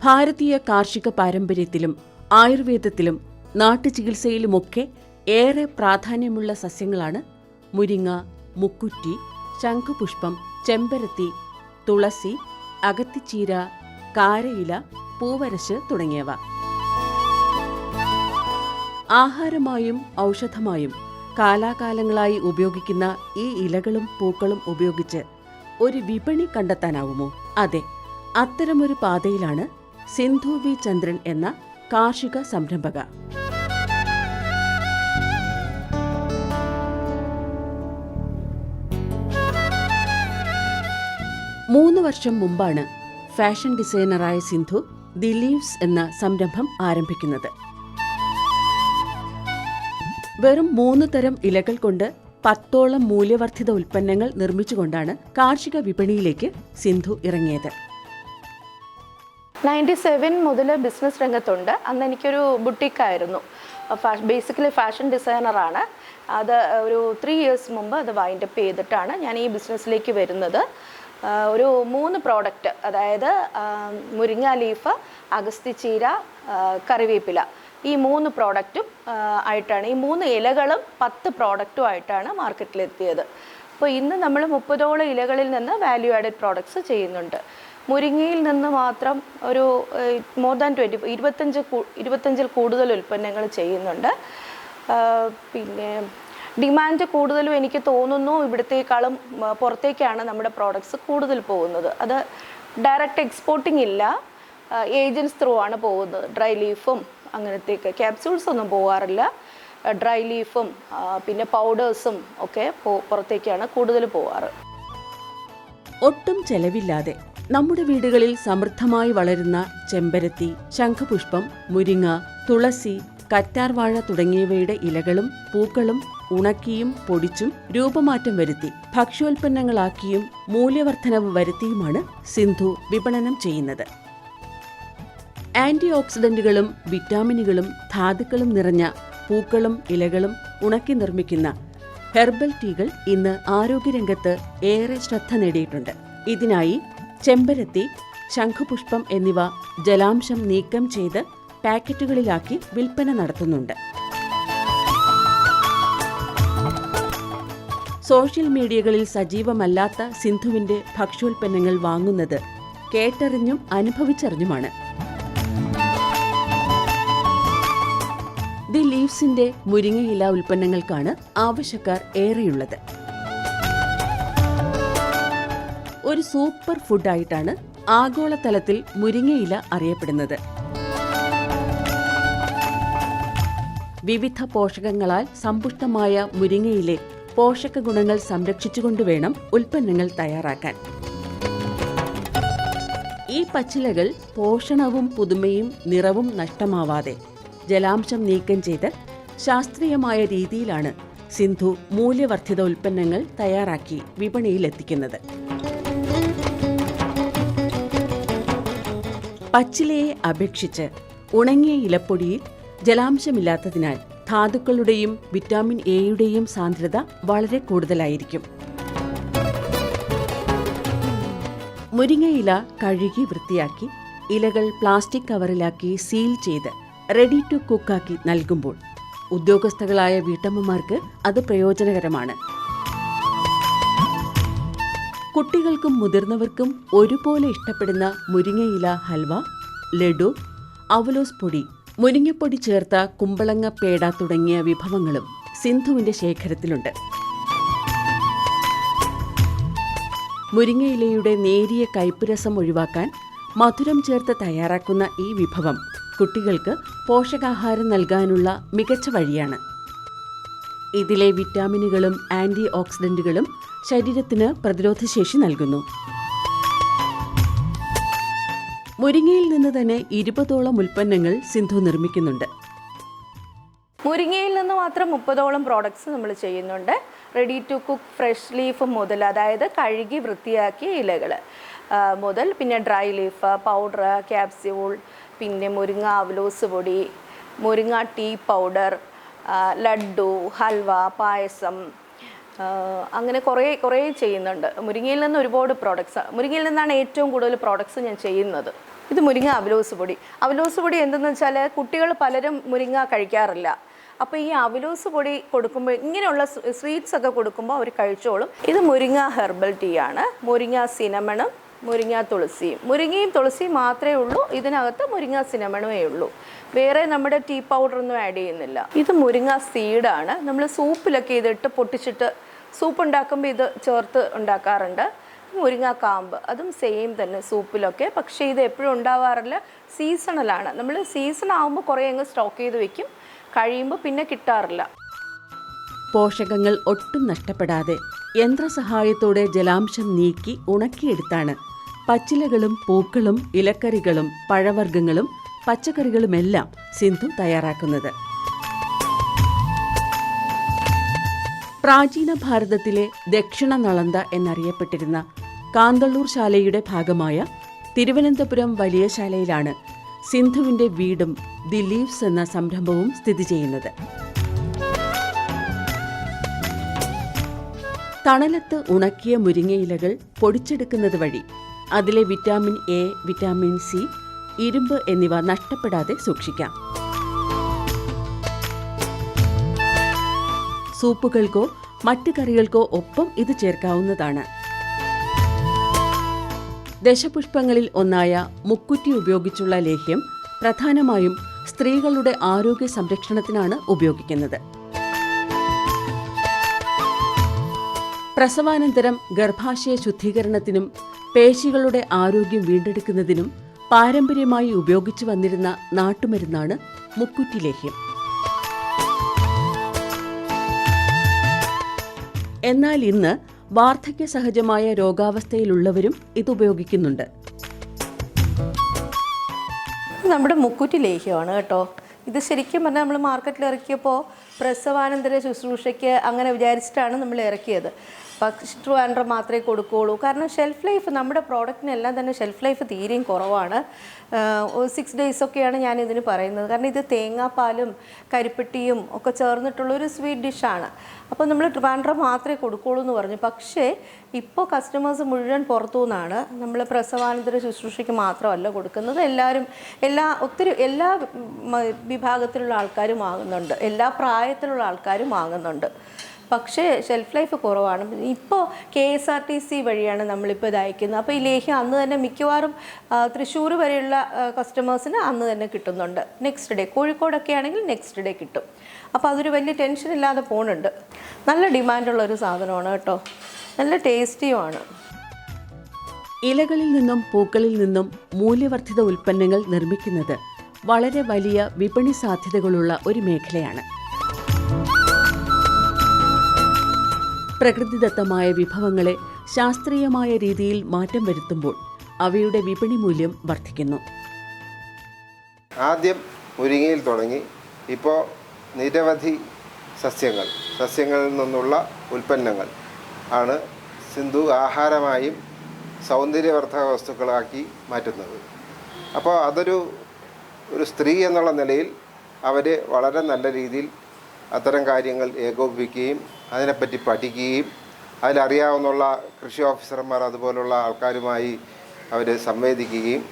ഭാരതീയ കാർഷിക പാരമ്പര്യത്തിലും ആയുർവേദത്തിലും നാട്ടുചികിത്സയിലുമൊക്കെ ഏറെ പ്രാധാന്യമുള്ള സസ്യങ്ങളാണ് മുരിങ്ങ, മുക്കുറ്റി, ശംഖുപുഷ്പം, ചെമ്പരത്തി, തുളസി, അകത്തിച്ചീര, കാരയില, പൂവരശ് തുടങ്ങിയവ. ആഹാരമായും ഔഷധമായും കാലാകാലങ്ങളായി ഉപയോഗിക്കുന്ന ഈ ഇലകളും പൂക്കളും ഉപയോഗിച്ച് ഒരു വിപണി കണ്ടെത്താനാവുമോ? അതെ, അത്തരമൊരു പാതയിലാണ് സിന്ധു വി ചന്ദ്രൻ എന്ന കാർഷിക സംരംഭക. മൂന്ന് വർഷം മുമ്പാണ് ഫാഷൻ ഡിസൈനറായ സിന്ധു ദി ലീവ്സ് എന്ന സംരംഭം ആരംഭിക്കുന്നത്. വെറും 3 തരം ഇലകൾ കൊണ്ട് 10ഓളം മൂല്യവർദ്ധിത ഉൽപ്പന്നങ്ങൾ നിർമ്മിച്ചുകൊണ്ടാണ് കാർഷിക വിപണിയിലേക്ക് സിന്ധു ഇറങ്ങിയത്. 97 മുതൽ ബിസിനസ് രംഗത്തുണ്ട്. അന്ന് എനിക്കൊരു ബുട്ടിക്കായിരുന്നു. Basically fashion ഡിസൈനറാണ്. അത് ഒരു 3 ഇയേഴ്സ് മുമ്പ് അത് വൈൻഡപ്പ് ചെയ്തിട്ടാണ് ഞാൻ ഈ ബിസിനസ്സിലേക്ക് വരുന്നത്. ഒരു 3 പ്രോഡക്റ്റ്, അതായത് മുരിങ്ങ ലീഫ്, അഗസ്തിച്ചീര, കറിവേപ്പില, ഈ 3 പ്രോഡക്റ്റും ആയിട്ടാണ്, ഈ 3 ഇലകളും 10 പ്രോഡക്റ്റും ആയിട്ടാണ് മാർക്കറ്റിലെത്തിയത്. അപ്പോൾ ഇന്ന് നമ്മൾ 30ഓളം ഇലകളിൽ നിന്ന് വാല്യൂ ആഡഡ് പ്രോഡക്ട്സ് ചെയ്യുന്നുണ്ട്. മുരിങ്ങയിൽ നിന്ന് മാത്രം ഒരു മോർ ദാൻ 25 കൂടുതൽ ഉൽപ്പന്നങ്ങൾ ചെയ്യുന്നുണ്ട്. പിന്നെ ഡിമാൻഡ് കൂടുതലും എനിക്ക് തോന്നുന്നു ഇവിടത്തേക്കാളും പുറത്തേക്കാണ് നമ്മുടെ പ്രോഡക്ട്സ് കൂടുതൽ പോകുന്നത്. അത് ഡയറക്റ്റ് എക്സ്പോർട്ടിംഗ് ഇല്ല, ഏജൻസ് ത്രൂ ആണ് പോകുന്നത്. ഡ്രൈ ലീഫും അങ്ങനത്തേക്ക് ക്യാപ്സ്യൂൾസ് ഒന്നും പോകാറില്ല. ഡ്രൈ ലീഫും പിന്നെ പൗഡേഴ്സും ഒക്കെ പുറത്തേക്കാണ് കൂടുതൽ പോകാറ്. ഒട്ടും ചെലവില്ലാതെ നമ്മുടെ വീടുകളിൽ സമൃദ്ധമായി വളരുന്ന ചെമ്പരത്തി, ശംഖുപുഷ്പം, മുരിങ്ങ, തുളസി, കറ്റാർവാഴ തുടങ്ങിയവയുടെ ഇലകളും പൂക്കളും ഉണക്കിയും പൊടിച്ചും രൂപമാറ്റം വരുത്തി ഭക്ഷ്യോൽപ്പന്നങ്ങളാക്കിയും മൂല്യവർദ്ധനവ് വരുത്തിയുമാണ് സിന്ധു വിപണനം ചെയ്യുന്നത്. ആന്റി ഓക്സിഡന്റുകളും വിറ്റാമിനുകളും ധാതുക്കളും നിറഞ്ഞ പൂക്കളും ഇലകളും ഉണക്കി നിർമ്മിക്കുന്ന ഹെർബൽ ടീകൾ ഇന്ന് ആരോഗ്യരംഗത്ത് ഏറെ ശ്രദ്ധ നേടിയിട്ടുണ്ട്. ഇതിനായി ചെമ്പരത്തി, ശംഖുപുഷ്പം എന്നിവ ജലാംശം നീക്കം ചെയ്ത് പാക്കറ്റുകളിലാക്കി വിൽപ്പന നടത്തുന്നുണ്ട്. സോഷ്യൽ മീഡിയകളിൽ സജീവമല്ലാത്ത സിന്ധുവിന്റെ ഭക്ഷ്യോൽപ്പന്നങ്ങൾ വാങ്ങുന്നത് കേട്ടറിഞ്ഞും അനുഭവിച്ചറിഞ്ഞുമാണ്. ദി ലീവ്സിന്റെ മുരിങ്ങയില ഉൽപ്പന്നങ്ങൾക്കാണ് ആവശ്യക്കാർ ഏറെയുള്ളത്. ഒരു സൂപ്പർ ഫുഡായിട്ടാണ് ആഗോളതലത്തിൽ മുരിങ്ങയില അറിയപ്പെടുന്നത്. വിവിധ പോഷകങ്ങളാൽ സമ്പുഷ്ടമായ മുരിങ്ങയിലെ പോഷക ഗുണങ്ങൾ സംരക്ഷിച്ചുകൊണ്ടുവേണം ഉൽപ്പന്നങ്ങൾ തയ്യാറാക്കാൻ. ഈ പച്ചിലകൾ പോഷണവും പുതുമയും നിറവും നഷ്ടമാവാതെ ജലാംശം നീക്കം ചെയ്ത് ശാസ്ത്രീയമായ രീതിയിലാണ് സിന്ധു മൂല്യവർദ്ധിത ഉൽപ്പന്നങ്ങൾ തയ്യാറാക്കി വിപണിയിലെത്തിക്കുന്നത്. പച്ചിലയെ അപേക്ഷിച്ച് ഉണങ്ങിയ ഇലപ്പൊടിയിൽ ജലാംശമില്ലാത്തതിനാൽ ധാതുക്കളുടെയും വിറ്റാമിൻ എയുടെയും സാന്ദ്രത വളരെ കൂടുതലായിരിക്കും. മുരിങ്ങയില കഴുകി വൃത്തിയാക്കി ഇലകൾ പ്ലാസ്റ്റിക് കവറിലാക്കി സീൽ ചെയ്ത് റെഡി ടു കുക്കാക്കി നൽകുമ്പോൾ ഉദ്യോഗസ്ഥകളായ വീട്ടമ്മമാർക്ക് അത് പ്രയോജനകരമാണ്. കുട്ടികൾക്കും മുതിർന്നവർക്കും ഒരുപോലെ ഇഷ്ടപ്പെടുന്ന മുരിങ്ങയില ഹൽവ, ലഡു, അവലോസ് പൊടി, മുരിങ്ങപ്പൊടി ചേർത്ത കുമ്പളങ്ങ പേട തുടങ്ങിയ വിഭവങ്ങളും സിന്ധുവിന്റെ ശേഖരത്തിലുണ്ട്. മുരിങ്ങയിലയുടെ നേരിയ കയ്പുരസം ഒഴിവാക്കാൻ മധുരം ചേർത്ത് തയ്യാറാക്കുന്ന ഈ വിഭവം കുട്ടികൾക്ക് പോഷകാഹാരം നൽകാനുള്ള മികച്ച വഴിയാണ്. ഇതിലെ വിറ്റാമിനുകളും ആന്റി ഓക്സിഡന്റുകളും ശരീരത്തിന് പ്രതിരോധശേഷി നൽകുന്നു. മുരിങ്ങയിൽ നിന്ന് തന്നെ 20ഓളം ഉൽപ്പന്നങ്ങൾ സിന്ധു നിർമ്മിക്കുന്നുണ്ട്. മുരിങ്ങയിൽ നിന്ന് മാത്രം 30ഓളം പ്രോഡക്ട്സ് നമ്മൾ ചെയ്യുന്നുണ്ട്. Ready to cook fresh leaf മുതൽ, അതായത് കഴുകി വൃത്തിയാക്കിയ ഇലകൾ മുതൽ, പിന്നെ ഡ്രൈ ലീഫ്, പൗഡർ, ക്യാപ്സ്യൂൾ, പിന്നെ മുരിങ്ങ അവലോസ് പൊടി, മുരിങ്ങ ടീ പൗഡർ, ലഡ്ഡു, ഹൽവ, പായസം, അങ്ങനെ കുറേ ചെയ്യുന്നുണ്ട്. മുരിങ്ങയിൽ നിന്ന് ഒരുപാട് പ്രോഡക്ട്സ്, മുരിങ്ങയിൽ നിന്നാണ് ഏറ്റവും കൂടുതൽ പ്രോഡക്ട്സ് ഞാൻ ചെയ്യുന്നത്. ഇത് മുരിങ്ങ അവലോസ് പൊടി. അവലോസ് പൊടി എന്തെന്ന് വെച്ചാൽ കുട്ടികൾ പലരും മുരിങ്ങ കഴിക്കാറില്ല. അപ്പോൾ ഈ അവലോസ് പൊടി കൊടുക്കുമ്പോൾ, ഇങ്ങനെയുള്ള സ്വീറ്റ്സ് ഒക്കെ കൊടുക്കുമ്പോൾ അവർ കഴിച്ചോളും. ഇത് മുരിങ്ങ ഹെർബൽ ടീ ആണ്. മുരിങ്ങ സിനമണും മുരിങ്ങ തുളസിയും. മുരിങ്ങയും തുളസിയും മാത്രമേ ഉള്ളൂ ഇതിനകത്ത്, മുരിങ്ങ സിനമണുമേ ഉള്ളൂ. വേറെ നമ്മുടെ ടീ പൗഡറൊന്നും ആഡ് ചെയ്യുന്നില്ല. ഇത് മുരിങ്ങ സീഡാണ്. നമ്മൾ സൂപ്പിലൊക്കെ ഇതിട്ട് പൊട്ടിച്ചിട്ട് സൂപ്പ് ഉണ്ടാക്കുമ്പോൾ ഇത് ചേർത്ത് ഉണ്ടാക്കാറുണ്ട്. മുരിങ്ങ കാമ്പ്, അതും സെയിം തന്നെ സൂപ്പിലൊക്കെ. പക്ഷേ ഇത് എപ്പോഴും ഉണ്ടാവാറില്ല, സീസണലാണ്. നമ്മൾ സീസൺ ആകുമ്പോൾ കുറേ അങ്ങ് സ്റ്റോക്ക് ചെയ്ത് വെക്കും, കഴിയുമ്പോൾ പിന്നെ കിട്ടാറില്ല. പോഷകങ്ങൾ ഒട്ടും നഷ്ടപ്പെടാതെ യന്ത്രസഹായത്തോടെ ജലാംശം നീക്കി ഉണക്കിയെടുത്താണ് പച്ചിലകളും പൂക്കളും ഇലക്കറികളും പഴവർഗ്ഗങ്ങളും പച്ചക്കറികളുമെല്ലാം സിന്ധു തയ്യാറാക്കുന്നത്. പ്രാചീന ഭാരതത്തിലെ ദക്ഷിണ നളന്ദ എന്നറിയപ്പെട്ടിരുന്ന കാന്തള്ളൂർ ശാലയുടെ ഭാഗമായ തിരുവനന്തപുരം വലിയ ശാലയിലാണ് സിന്ധുവിന്റെ വീടും ദി ലീവ്സ് എന്ന സംരംഭവും സ്ഥിതി ചെയ്യുന്നത്. തണലത്ത് ഉണക്കിയ മുരിങ്ങയിലകൾ പൊടിച്ചെടുക്കുന്നത് വഴി അതിലെ വിറ്റാമിൻ എ, വിറ്റാമിൻ സി, ഇരുമ്പ് എന്നിവ നഷ്ടപ്പെടാതെ സൂക്ഷിക്കാം. സൂപ്പുകൾക്കോ മറ്റ് കറികൾക്കോ ഒപ്പം ഇത് ചേർക്കാവുന്നതാണ്. ദശപുഷ്പങ്ങളിൽ ഒന്നായ മുക്കുറ്റി ഉപയോഗിച്ചുള്ള ലേഹ്യം പ്രധാനമായും സ്ത്രീകളുടെ ആരോഗ്യ സംരക്ഷണത്തിനാണ് ഉപയോഗിക്കുന്നത്. പ്രസവാനന്തരം ഗർഭാശയ ശുദ്ധീകരണത്തിനും പേശികളുടെ ആരോഗ്യം വീണ്ടെടുക്കുന്നതിനും പാരമ്പര്യമായി ഉപയോഗിച്ചു വന്നിരുന്ന നാട്ടുമരുന്നാണ് മുക്കുറ്റി ലേഹ്യം. എന്നാൽ ഇന്ന് വാർദ്ധക്യ സഹജമായ രോഗാവസ്ഥയിലുള്ളവരും ഇത് ഉപയോഗിക്കുന്നുണ്ട്. നമ്മുടെ മുക്കുറ്റി ലേഹ്യമാണ് കേട്ടോ. ഇത് ശരിക്കും പറഞ്ഞാൽ നമ്മൾ മാർക്കറ്റിൽ ഇറക്കിയപ്പോൾ പ്രസവാനന്തര ശുശ്രൂഷയ്ക്ക് അങ്ങനെ വിചാരിച്ചിട്ടാണ് നമ്മൾ ഇറക്കിയത്. പക്ഷേ ട്രിവാൻഡ്രം മാത്രമേ കൊടുക്കുകയുള്ളൂ. കാരണം ഷെൽഫ് ലൈഫ്, നമ്മുടെ പ്രോഡക്റ്റിനെല്ലാം തന്നെ ഷെൽഫ് ലൈഫ് തീരെയും കുറവാണ്. 6 days ഒക്കെയാണ് ഞാൻ ഇതിന് പറയുന്നത്. കാരണം ഇത് തേങ്ങാപ്പാലും കരിപ്പെട്ടിയും ഒക്കെ ചേർന്നിട്ടുള്ളൊരു സ്വീറ്റ് ഡിഷാണ്. അപ്പോൾ നമ്മൾ ട്രിവാൻഡ്രം മാത്രമേ കൊടുക്കുകയുള്ളൂ എന്ന് പറഞ്ഞു. പക്ഷേ ഇപ്പോൾ കസ്റ്റമേഴ്സ് മുഴുവൻ പുറത്തു നിന്നാണ്. നമ്മൾ പ്രസവാനന്തര ശുശ്രൂഷയ്ക്ക് മാത്രമല്ല കൊടുക്കുന്നത്, ഒത്തിരി എല്ലാ വിഭാഗത്തിലുള്ള ആൾക്കാരും വാങ്ങുന്നുണ്ട്, എല്ലാ പ്രായത്തിലുള്ള ആൾക്കാരും വാങ്ങുന്നുണ്ട്. പക്ഷേ ഷെൽഫ് ലൈഫ് കുറവാണ്. ഇപ്പോൾ KSRTC വഴിയാണ് നമ്മളിപ്പോൾ ഇത് അയക്കുന്നത്. അപ്പോൾ ഈ ലേഹ്യം അന്ന് തന്നെ മിക്കവാറും തൃശ്ശൂർ വരെയുള്ള കസ്റ്റമേഴ്സിന് അന്ന് തന്നെ കിട്ടുന്നുണ്ട്. നെക്സ്റ്റ് ഡേ, കോഴിക്കോടൊക്കെ ആണെങ്കിൽ നെക്സ്റ്റ് ഡേ കിട്ടും. അപ്പോൾ അതൊരു വലിയ ടെൻഷൻ ഇല്ലാതെ പോകുന്നുണ്ട്. നല്ല ഡിമാൻഡുള്ളൊരു സാധനമാണ് കേട്ടോ, നല്ല ടേസ്റ്റിയുമാണ്. ഇലകളിൽ നിന്നും പൂക്കളിൽ നിന്നും മൂല്യവർദ്ധിത ഉൽപ്പന്നങ്ങൾ നിർമ്മിക്കുന്നത് വളരെ വലിയ വിപണി സാധ്യതകളുള്ള ഒരു മേഖലയാണ്. പ്രകൃതിദത്തമായ വിഭവങ്ങളെ ശാസ്ത്രീയമായ രീതിയിൽ മാറ്റം വരുത്തുമ്പോൾ അവയുടെ വിപണി മൂല്യം വർദ്ധിക്കുന്നു. ആദ്യം മുരിങ്ങയിൽ തുടങ്ങി ഇപ്പോൾ നിരവധി സസ്യങ്ങളിൽ നിന്നുള്ള ഉൽപ്പന്നങ്ങൾ ആണ് സിന്ധു ആഹാരമായും സൗന്ദര്യവർദ്ധക വസ്തുക്കളാക്കി മാറ്റുന്നത്. അപ്പോൾ അതൊരു സ്ത്രീ എന്നുള്ള നിലയിൽ അവർ വളരെ നല്ല രീതിയിൽ അത്തരം കാര്യങ്ങൾ ഏകോപിപ്പിക്കുകയും അതിനെപ്പറ്റി പഠിക്കുകയും അതിലറിയാവുന്ന കൃഷി ഓഫീസർമാർ അതുപോലുള്ള ആൾക്കാരുമായി അവർ സംവേദിക്കുകയും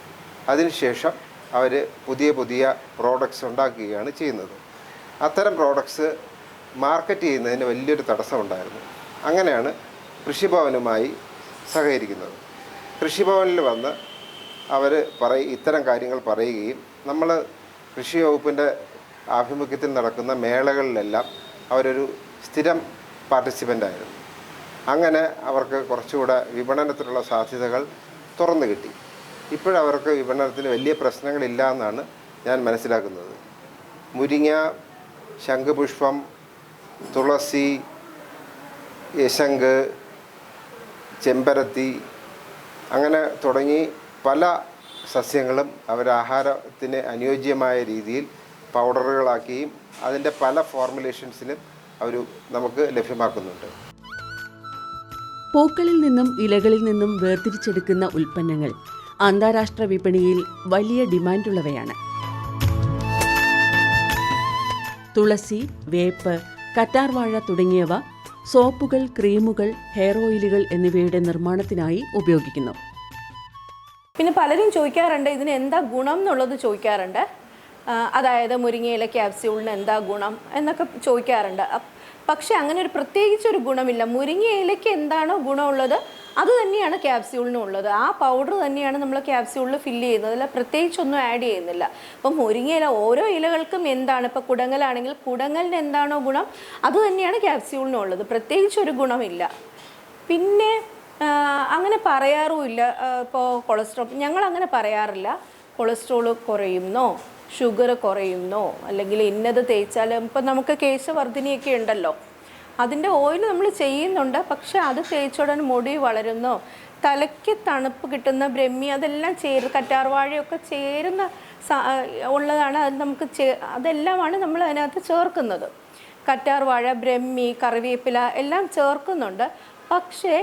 അതിനുശേഷം അവർ പുതിയ പ്രോഡക്ട്സ് ഉണ്ടാക്കുകയാണ് ചെയ്യുന്നത്. അത്തരം പ്രോഡക്ട്സ് മാർക്കറ്റ് ചെയ്യുന്നതിന് വലിയൊരു തടസ്സമുണ്ടായിരുന്നു. അങ്ങനെയാണ് കൃഷിഭവനുമായി സഹകരിക്കുന്നത്. കൃഷിഭവനിൽ വന്ന് അവർ ഇത്തരം കാര്യങ്ങൾ പറയുകയും നമ്മൾ കൃഷി വകുപ്പിൻ്റെ ആഭിമുഖ്യത്തിൽ നടക്കുന്ന മേളകളിലെല്ലാം അവരൊരു സ്ഥിരം പാർട്ടിസിപ്പൻ്റായിരുന്നു. അങ്ങനെ അവർക്ക് കുറച്ചുകൂടെ വിപണനത്തിനുള്ള സാധ്യതകൾ തുറന്നു കിട്ടി. ഇപ്പോഴവർക്ക് വിപണനത്തിന് വലിയ പ്രശ്നങ്ങളില്ല എന്നാണ് ഞാൻ മനസ്സിലാക്കുന്നത്. മുരിങ്ങ, ശംഖുപുഷ്പം, തുളസി, യശങ്ക്, ചെമ്പരത്തി അങ്ങനെ തുടങ്ങി പല സസ്യങ്ങളും അവരാഹാരത്തിന് അനുയോജ്യമായ രീതിയിൽ പൗഡറുകളാക്കിയും അതിൻ്റെ പല ഫോർമുലേഷൻസിലും അവർ നമുക്ക് ലഭ്യമാക്കുന്നുണ്ട്. പൂക്കളിൽ നിന്നും ഇലകളിൽ നിന്നും വേർതിരിച്ചെടുക്കുന്ന ഉൽപ്പന്നങ്ങൾ അന്താരാഷ്ട്ര വിപണിയിൽ വലിയ ഡിമാൻഡുള്ളവയാണ്. തുളസി, വേപ്പ്, കറ്റാർവാഴ തുടങ്ങിയവ സോപ്പുകൾ, ക്രീമുകൾ, ഹെയർ ഓയിലുകൾ എന്നിവയുടെ നിർമ്മാണത്തിനായി ഉപയോഗിക്കുന്നു. പിന്നെ പലരും ചോദിക്കാറുണ്ട് ഇതിന് എന്താ ഗുണം എന്നുള്ളത് ചോദിക്കാറുണ്ട്. അതായത് മുരിങ്ങയില ക്യാപ്സ്യൂളിന് എന്താ ഗുണം എന്നൊക്കെ ചോദിക്കാറുണ്ട്. പക്ഷേ അങ്ങനെ ഒരു പ്രത്യേകിച്ചൊരു ഗുണമില്ല. മുരിങ്ങയിലയ്ക്ക് എന്താണോ ഗുണമുള്ളത് അത് തന്നെയാണ് ക്യാപ്സ്യൂളിനും ഉള്ളത്. ആ പൗഡർ തന്നെയാണ് നമ്മൾ ക്യാപ്സ്യൂളിൽ ഫില്ല് ചെയ്യുന്നത്. അതിൽ പ്രത്യേകിച്ചൊന്നും ആഡ് ചെയ്യുന്നില്ല. അപ്പം മുരിങ്ങയില ഓരോ ഇലകൾക്കും എന്താണ്, ഇപ്പോൾ കുടങ്ങലാണെങ്കിൽ കുടങ്ങലിന് എന്താണോ ഗുണം അത് തന്നെയാണ് ക്യാപ്സ്യൂളിനും ഉള്ളത്. പ്രത്യേകിച്ചൊരു ഗുണമില്ല. പിന്നെ അങ്ങനെ പറയാറുമില്ല. ഇപ്പോൾ കൊളസ്ട്രോൾ ഞങ്ങളങ്ങനെ പറയാറില്ല. കൊളസ്ട്രോൾ കുറയുന്നോ, ഷുഗർ കുറയുന്നോ, അല്ലെങ്കിൽ ഇന്നത് തേച്ചാൽ ഇപ്പം നമുക്ക് കേശവർദ്ധിനിയൊക്കെ ഉണ്ടല്ലോ, അതിൻ്റെ ഓയിൽ നമ്മൾ ചെയ്യുന്നുണ്ട്. പക്ഷെ അത് തേച്ചുടൻ മുടി വളരുന്നോ, തലയ്ക്ക് തണുപ്പ് കിട്ടുന്ന ബ്രഹ്മി അതെല്ലാം കറ്റാർവാഴയൊക്കെ ചേരുന്ന ഉള്ളതാണ്. അത് നമുക്ക് അതെല്ലാമാണ് നമ്മൾ അതിനകത്ത് ചേർക്കുന്നത്. കറ്റാർവാഴ, ബ്രഹ്മി, കറിവേപ്പില എല്ലാം ചേർക്കുന്നുണ്ട്. പക്ഷേ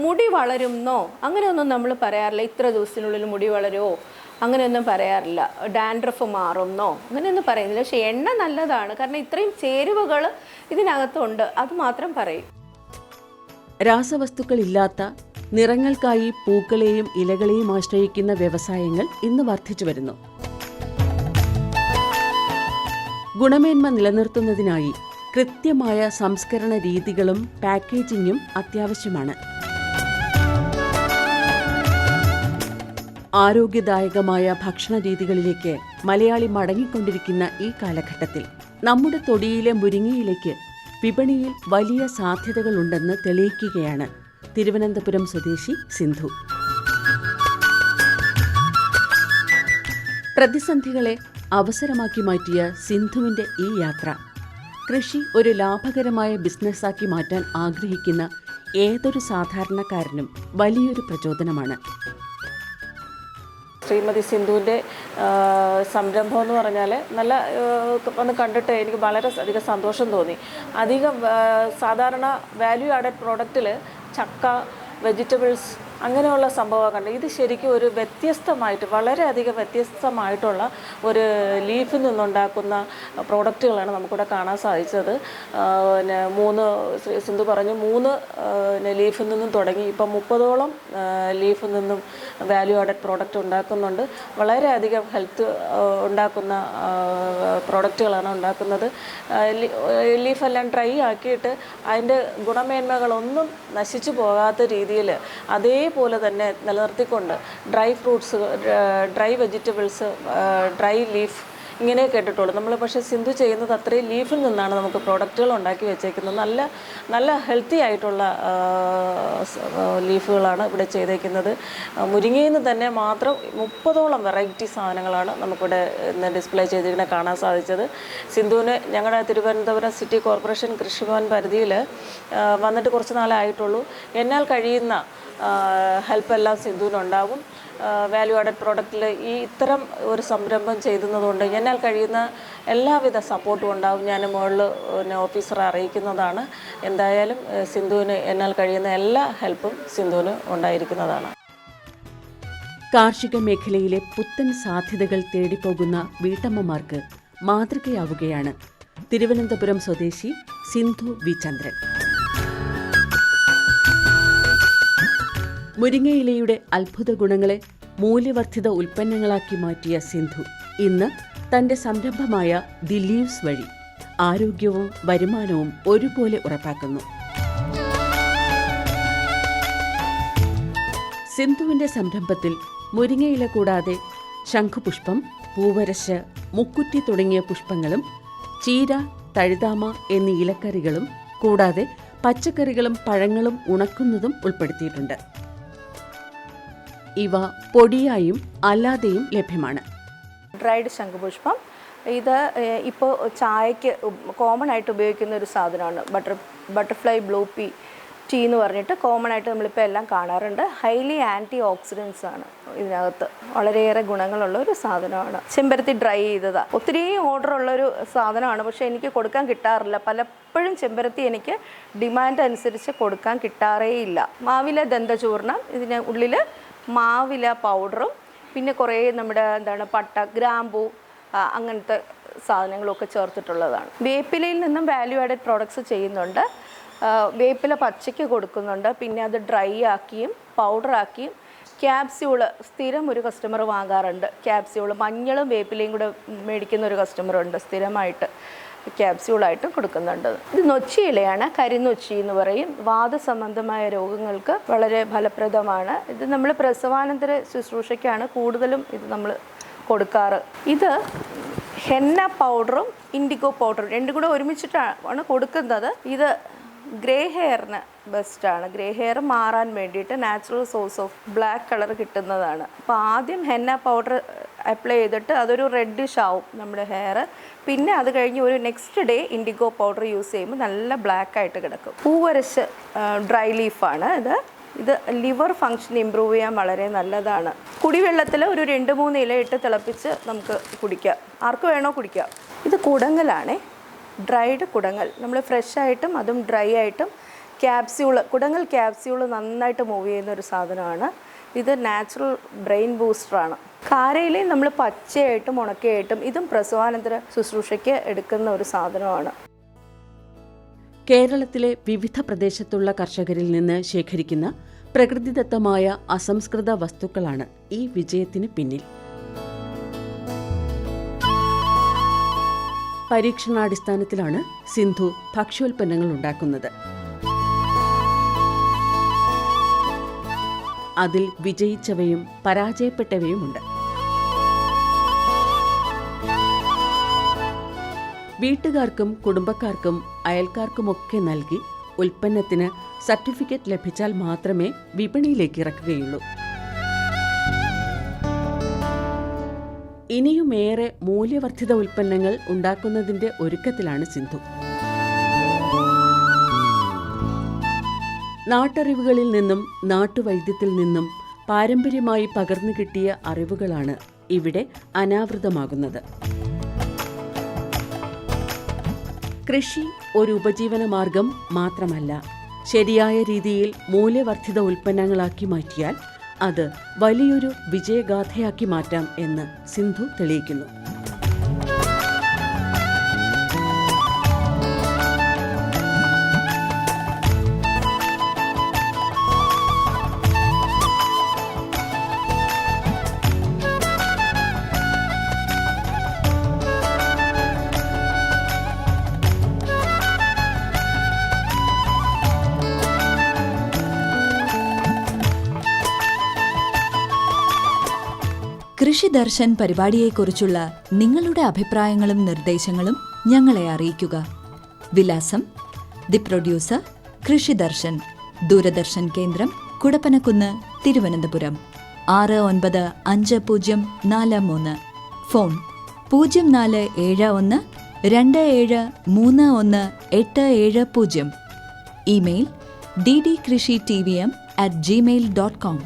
മുടി വളരുന്നോ അങ്ങനെയൊന്നും നമ്മൾ പറയാറില്ല. ഇത്ര ദിവസത്തിനുള്ളിൽ മുടി വളരുമോ അങ്ങനെയൊന്നും പറയാറില്ല. ഡാൻഡ്രഫ് മാറുന്നോ അങ്ങനെയൊന്നും പറയുന്നില്ല. പക്ഷേ എണ്ണ നല്ലതാണ്, കാരണം ഇത്രയും ചേരുവകൾ ഇതിനകത്തുണ്ട്, അത് മാത്രം പറയും. രാസവസ്തുക്കളില്ലാത്ത നിറങ്ങൾക്കായി പൂക്കളെയും ഇലകളെയും ആശ്രയിക്കുന്ന വ്യവസായങ്ങൾ ഇന്ന് വർദ്ധിച്ചു വരുന്നു. ഗുണമേന്മ നിലനിർത്തുന്നതിനായി കൃത്യമായ സംസ്കരണ രീതികളും പാക്കേജിങ്ങും അത്യാവശ്യമാണ്. ആരോഗ്യദായകമായ ഭക്ഷണ രീതികളിലേക്ക് മലയാളി മടങ്ങിക്കൊണ്ടിരിക്കുന്ന ഈ കാലഘട്ടത്തിൽ നമ്മുടെ തൊടിയിലെ മുരിങ്ങയിലേക്ക് വിപണിയിൽ വലിയ സാധ്യതകളുണ്ടെന്ന് തെളിയിക്കുകയാണ് തിരുവനന്തപുരം സ്വദേശി സിന്ധു. പ്രതിസന്ധികളെ അവസരമാക്കി മാറ്റിയ സിന്ധുവിൻ്റെ ഈ യാത്ര കൃഷി ഒരു ലാഭകരമായ ബിസിനസ്സാക്കി മാറ്റാൻ ആഗ്രഹിക്കുന്ന ഏതൊരു സാധാരണക്കാരനും വലിയൊരു പ്രചോദനമാണ്. ശ്രീമതി സിന്ധുവിൻ്റെ സംരംഭം എന്ന് പറഞ്ഞാൽ നല്ല ഒന്ന് കണ്ടിട്ട് എനിക്ക് വളരെ അധികം സന്തോഷം തോന്നി. അധികം സാധാരണ വാല്യൂ ആഡഡ് പ്രോഡക്റ്റിൽ ചക്ക, വെജിറ്റബിൾസ് അങ്ങനെയുള്ള സംഭവം കണ്ട് ഇത് ശരിക്കും ഒരു വ്യത്യസ്തമായിട്ട് വളരെയധികം വ്യത്യസ്തമായിട്ടുള്ള ഒരു ലീഫിൽ നിന്നുണ്ടാക്കുന്ന പ്രോഡക്റ്റുകളാണ് നമുക്കിവിടെ കാണാൻ സാധിച്ചത്. പിന്നെ സിന്ധു പറഞ്ഞു 3 ലീഫിൽ നിന്നും തുടങ്ങി ഇപ്പം 30ഓളം ലീഫിൽ നിന്നും വാല്യൂ ആഡഡ് പ്രോഡക്റ്റ് ഉണ്ടാക്കുന്നുണ്ട്. വളരെയധികം ഹെൽത്ത് ഉണ്ടാക്കുന്ന പ്രോഡക്റ്റുകളാണ് ഉണ്ടാക്കുന്നത്. ലീഫെല്ലാം ഡ്രൈ ആക്കിയിട്ട് അതിൻ്റെ ഗുണമേന്മകളൊന്നും നശിച്ചു പോകാത്ത രീതിയിൽ അതേപോലെ തന്നെ നിലനിർത്തിക്കൊണ്ട് dry fruits, dry vegetables, dry leaf ഇങ്ങനെ കേട്ടിട്ടുള്ളൂ നമ്മൾ. പക്ഷേ സിന്ധു ചെയ്യുന്നത് അത്രയും ലീഫിൽ നിന്നാണ് നമുക്ക് പ്രോഡക്റ്റുകൾ ഉണ്ടാക്കി വെച്ചേക്കുന്നത്. നല്ല നല്ല ഹെൽത്തി ആയിട്ടുള്ള ലീഫുകളാണ് ഇവിടെ ചെയ്തേക്കുന്നത്. മുരിങ്ങയിൽ നിന്ന് തന്നെ മാത്രം 30ഓളം വെറൈറ്റി സാധനങ്ങളാണ് നമുക്കിവിടെ ഇന്ന് ഡിസ്പ്ലേ ചെയ്തിരിക്കുന്നത് കാണാൻ സാധിച്ചത്. സിന്ധുവിന് ഞങ്ങളുടെ തിരുവനന്തപുരം സിറ്റി കോർപ്പറേഷൻ കൃഷിഭവൻ പരിധിയിൽ വന്നിട്ട് കുറച്ച് നാളായിട്ടുള്ളൂ. എന്നാൽ കഴിയുന്ന ഹെൽപ്പെല്ലാം സിന്ധുവിനുണ്ടാകും. വാല്യൂ ആഡഡ് പ്രോഡക്റ്റിൽ ഈ ഇത്തരം ഒരു സംരംഭം ചെയ്യുന്നതുകൊണ്ട് എന്നാൽ കഴിയുന്ന എല്ലാവിധ സപ്പോർട്ടും ഉണ്ടാകും. ഞാൻ മുകളിൽ ഓഫീസറെ അറിയിക്കുന്നതാണ്. എന്തായാലും സിന്ധുവിന് എന്നാൽ കഴിയുന്ന എല്ലാ ഹെൽപ്പും സിന്ധുവിന് ഉണ്ടായിരിക്കുന്നതാണ്. കാർഷിക മേഖലയിലെ പുത്തൻ സാധ്യതകൾ തേടിപ്പോകുന്ന വീട്ടമ്മമാർക്ക് മാതൃകയാവുകയാണ് തിരുവനന്തപുരം സ്വദേശി സിന്ധു വി ചന്ദ്രൻ. മുരിങ്ങയിലയുടെ അത്ഭുത ഗുണങ്ങളെ മൂല്യവർദ്ധിത ഉൽപ്പന്നങ്ങളാക്കി മാറ്റിയ സിന്ധു ഇന്ന് തന്റെ സംരംഭമായ ദി ലീവ്സ് വഴി ആരോഗ്യവും വരുമാനവും ഒരുപോലെ ഉറപ്പാക്കുന്നു. സിന്ധുവിന്റെ സംരംഭത്തിൽ മുരിങ്ങയില കൂടാതെ ശംഖുപുഷ്പം, പൂവരശ്, മുക്കുറ്റി തുടങ്ങിയ പുഷ്പങ്ങളും ചീര, തഴുതാമ എന്നീ ഇലക്കറികളും കൂടാതെ പച്ചക്കറികളും പഴങ്ങളും ഉണക്കുന്നതും ഉൾപ്പെടുത്തിയിട്ടുണ്ട്. ഇവ പൊടിയായും അല്ലാതെയും ലഭ്യമാണ്. ഡ്രൈഡ് ശംഖുപുഷ്പം ഇത് ഇപ്പോൾ ചായക്ക് കോമൺ ആയിട്ട് ഉപയോഗിക്കുന്ന ഒരു സാധനമാണ്. ബട്ടർഫ്ലൈ ബ്ലൂ ടീ എന്ന് പറഞ്ഞിട്ട് കോമൺ ആയിട്ട് നമ്മളിപ്പോൾ എല്ലാം കാണാറുണ്ട്. ഹൈലി ആൻറ്റി ഓക്സിഡൻസ് ആണ് ഇതിനകത്ത്, വളരെയേറെ ഗുണങ്ങളുള്ള ഒരു സാധനമാണ്. ചെമ്പരത്തി ഡ്രൈ ചെയ്തതാണ്. ഒത്തിരി ഓർഡർ ഉള്ളൊരു സാധനമാണ്, പക്ഷേ എനിക്ക് കൊടുക്കാൻ കിട്ടാറില്ല. പലപ്പോഴും ചെമ്പരത്തി എനിക്ക് ഡിമാൻഡ് അനുസരിച്ച് കൊടുക്കാൻ കിട്ടാറേ ഇല്ല. മാവില ദന്തചൂർണം, ഇതിന് ഉള്ളിൽ മാവില പൗഡറും പിന്നെ കുറേ നമ്മുടെ പട്ട, ഗ്രാമ്പൂ അങ്ങനത്തെ സാധനങ്ങളൊക്കെ ചേർത്തിട്ടുള്ളതാണ്. വേപ്പിലയിൽ നിന്നും വാല്യൂ ആഡഡ് പ്രോഡക്ട്സ് ചെയ്യുന്നുണ്ട്. വേപ്പില പച്ചയ്ക്ക് കൊടുക്കുന്നുണ്ട്, പിന്നെ അത് ഡ്രൈ ആക്കിയും പൗഡറാക്കിയും ക്യാപ്സ്യൂള് സ്ഥിരം ഒരു കസ്റ്റമർ വാങ്ങാറുണ്ട്. ക്യാപ്സ്യൂള് മഞ്ഞളും വേപ്പിലയും കൂടെ മേടിക്കുന്ന ഒരു കസ്റ്റമറുണ്ട്, സ്ഥിരമായിട്ട് ക്യാപ്സ്യൂളായിട്ടും കൊടുക്കുന്നുണ്ട്. ഇത് നൊച്ചി ഇലയാണ്, കരിനൊച്ചി എന്ന് പറയും. വാദസംബന്ധമായ രോഗങ്ങൾക്ക് വളരെ ഫലപ്രദമാണ്. ഇത് നമ്മൾ പ്രസവാനന്തര ശുശ്രൂഷയ്ക്കാണ് കൂടുതലും ഇത് നമ്മൾ കൊടുക്കാറ്. ഇത് ഹെന്ന പൗഡറും ഇൻഡിഗോ പൗഡറും രണ്ടും കൂടെ ഒരുമിച്ചിട്ടാണ് കൊടുക്കുന്നത്. ഇത് ഗ്രേ ഹെയറിന് ബെസ്റ്റാണ്. ഗ്രേ ഹെയർ മാറാൻ വേണ്ടിയിട്ട് natural source of black colour കിട്ടുന്നതാണ്. അപ്പോൾ ആദ്യം ഹെന്ന പൗഡർ അപ്ലൈ ചെയ്തിട്ട് അതൊരു റെഡിഷ് ആവും നമ്മുടെ ഹെയർ. പിന്നെ അത് കഴിഞ്ഞ് ഒരു next day IndiGo powder use ചെയ്യുമ്പോൾ നല്ല ബ്ലാക്ക് ആയിട്ട് കിടക്കും. പൂവരശ് ഡ്രൈ ലീഫാണ് ഇത് ലിവർ ഫങ്ഷൻ ഇമ്പ്രൂവ് ചെയ്യാൻ വളരെ നല്ലതാണ്. കുടിവെള്ളത്തിൽ ഒരു 2-3 ഇല ഇട്ട് തിളപ്പിച്ച് നമുക്ക് കുടിക്കാം. ആർക്ക് വേണോ കുടിക്കാം. ഇത് കുടങ്ങലാണ്, ഡ്രൈഡ് കുടങ്ങൽ. നമ്മൾ ഫ്രഷ് ആയിട്ടും അതും ഡ്രൈ ആയിട്ടും കുടങ്ങൽ ക്യാപ്സ്യൂള് നന്നായിട്ട് മൂവ് ചെയ്യുന്ന ഒരു സാധനമാണ്. ഇത് നാച്ചുറൽ ബ്രെയിൻ ബൂസ്റ്ററാണ്. കാരയിലെ നമ്മൾ പച്ചയായിട്ടും ഉണക്കയായിട്ടും ഇതും പ്രസവാനന്തര ശുശ്രൂഷയ്ക്ക് എടുക്കുന്ന ഒരു സാധനമാണ്. കേരളത്തിലെ വിവിധ പ്രദേശത്തുള്ള കർഷകരിൽ നിന്ന് ശേഖരിക്കുന്ന പ്രകൃതിദത്തമായ അസംസ്കൃത വസ്തുക്കളാണ് ഈ വിജയത്തിന് പിന്നിൽ. പരീക്ഷണാടിസ്ഥാനത്തിലാണ് സിന്ധു ഭക്ഷ്യോൽപ്പന്നങ്ങൾ ഉണ്ടാക്കുന്നത്. അതിൽ വിജയിച്ചവയും പരാജയപ്പെട്ടവയുമുണ്ട്. വീട്ടുകാർക്കും കുടുംബക്കാർക്കും അയൽക്കാർക്കുമൊക്കെ നൽകി ഉൽപ്പന്നത്തിന് സർട്ടിഫിക്കറ്റ് ലഭിച്ചാൽ മാത്രമേ വിപണിയിലേക്ക് ഇറക്കുകയുള്ളൂ. ഇനിയുമേറെ മൂല്യവർദ്ധിത ഉൽപ്പന്നങ്ങൾ ഉണ്ടാക്കുന്നതിന്റെ ഒരുക്കത്തിലാണ് സിന്ധു. നാട്ടറിവുകളിൽ നിന്നും നാട്ടുവൈദ്യത്തിൽ നിന്നും പാരമ്പര്യമായി പകർന്നു കിട്ടിയ അറിവുകളാണ് ഇവിടെ അനാവൃതമാകുന്നത്. കൃഷി ഒരു ഉപജീവന മാർഗം മാത്രമല്ല, ശരിയായ രീതിയിൽ മൂല്യവർദ്ധിത ഉൽപ്പന്നങ്ങളാക്കി മാറ്റിയാൽ അത് വലിയൊരു വിജയഗാഥയാക്കി മാറ്റാം എന്ന് സിന്ധു തെളിയിക്കുന്നു. കൃഷി ദർശൻ പരിപാടിയെക്കുറിച്ചുള്ള നിങ്ങളുടെ അഭിപ്രായങ്ങളും നിർദ്ദേശങ്ങളും ഞങ്ങളെ അറിയിക്കുക. വിലാസം: ദി പ്രൊഡ്യൂസർ, കൃഷി ദർശൻ, ദൂരദർശൻ കേന്ദ്രം, Kudappanakunnu, Thiruvananthapuram 695043. Phone 0471 27318770. Email ddkrishitvom@gmail.com.